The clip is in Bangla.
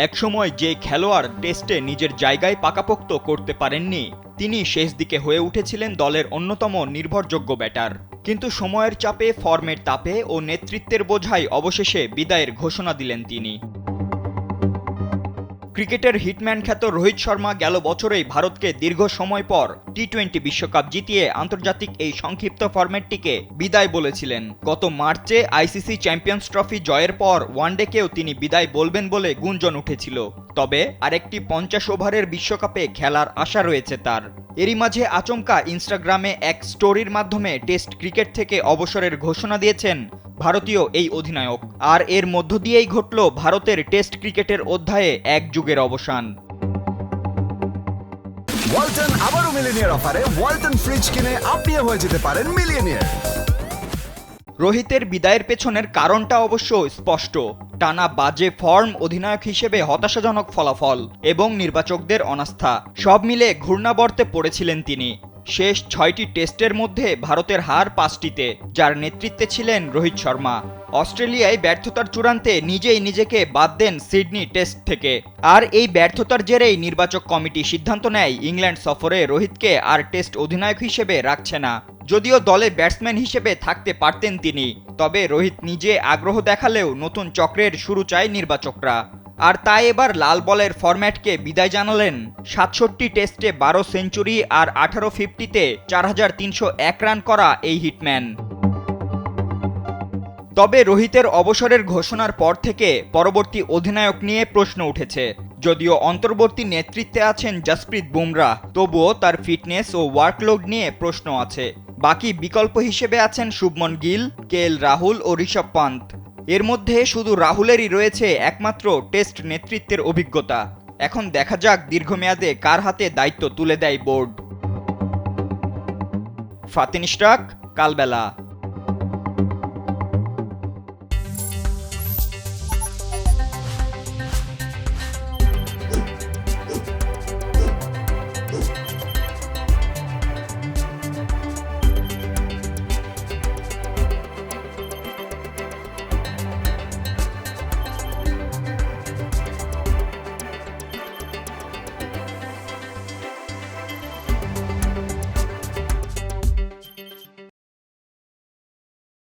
একসময় যে খেলোয়াড় টেস্টে নিজের জায়গায় পাকাপোক্ত করতে পারেননি, তিনি শেষ দিকে হয়ে উঠেছিলেন দলের অন্যতম নির্ভরযোগ্য ব্যাটার। কিন্তু সময়ের চাপে, ফর্মের তাপে ও নেতৃত্বের বোঝায় অবশেষে বিদায়ের ঘোষণা দিলেন তিনি। ক্রিকেটের হিটম্যান খ্যাত রোহিত শর্মা গেল বছরেই ভারতকে দীর্ঘ সময় পর টি-20 বিশ্বকাপ জিতিয়ে আন্তর্জাতিক এই সংক্ষিপ্ত ফরম্যাটটিকে বিদায় বলেছিলেন। গত মার্চে আইসিসি চ্যাম্পিয়ন্স ট্রফি জয়ের পর ওয়ানডেকেও তিনি বিদায় বলবেন বলে গুঞ্জন উঠেছিল। তবে আরেকটি 50 ওভারের বিশ্বকাপে খেলার আশা রয়েছে তার। এরই মাঝে আচমকা ইনস্টাগ্রামে এক স্টোরির মাধ্যমে টেস্ট ক্রিকেট থেকে অবসরের ঘোষণা দিয়েছেন ভারতীয় এই অধিনায়ক। আর এর মধ্য দিয়েই ঘটল ভারতের টেস্ট ক্রিকেটের অধ্যায়ে এক যুগের অবসান। ওয়ালটন আবারও মিলিয়নিয়ার অফারে ওয়ালটন ফ্রিজ কিনে আপনিও হয়ে যেতে পারেন মিলিয়নিয়ার। রোহিতের বিদায়ের পেছনের কারণটা অবশ্য স্পষ্ট। টানা বাজে ফর্ম, অধিনায়ক হিসেবে হতাশাজনক ফলাফল এবং নির্বাচকদের অনাস্থা, সব মিলে ঘূর্ণাবর্তে পড়েছিলেন তিনি। শেষ 6টি টেস্টের মধ্যে ভারতের হার 5টিতে, যার নেতৃত্বে ছিলেন রোহিত শর্মা। অস্ট্রেলিয়ায় ব্যর্থতার চূড়ান্তে নিজেই নিজেকে বাদ দেন সিডনি টেস্ট থেকে। আর এই ব্যর্থতার জেরেই নির্বাচক কমিটি সিদ্ধান্ত নেয় ইংল্যান্ড সফরে রোহিতকে আর টেস্ট অধিনায়ক হিসেবে রাখছে না। যদিও দলে ব্যাটসম্যান হিসেবে থাকতে পারতেন তিনি, তবে রোহিত নিজে আগ্রহ দেখালেও নতুন চক্রের শুরু চায় নির্বাচকরা। আর তাই এবার লাল বলের ফরম্যাটকে বিদায় জানালেন 67 টেস্টে 12 সেঞ্চুরি আর 18 ফিফটিতে 4301 রান করা এই হিটম্যান। তবে রোহিতের অবসরের ঘোষণার পর থেকে পরবর্তী অধিনায়ক নিয়ে প্রশ্ন উঠেছে। যদিও অন্তর্বর্তী নেতৃত্বে আছেন জসপ্রীত বুমরাহ, তবুও তার ফিটনেস ও ওয়ার্কলোড নিয়ে প্রশ্ন আছে। বাকি বিকল্প হিসেবে আছেন শুভমন গিল, কেএল রাহুল ও ঋষভ পান্ত। এর মধ্যে শুধু রাহুলেরই রয়েছে একমাত্র টেস্ট নেতৃত্বের অভিজ্ঞতা। এখন দেখা যাক দীর্ঘমেয়াদে কার হাতে দায়িত্ব তুলে দেয় বোর্ড। ফাতিন ইশরাক, কালবেলা।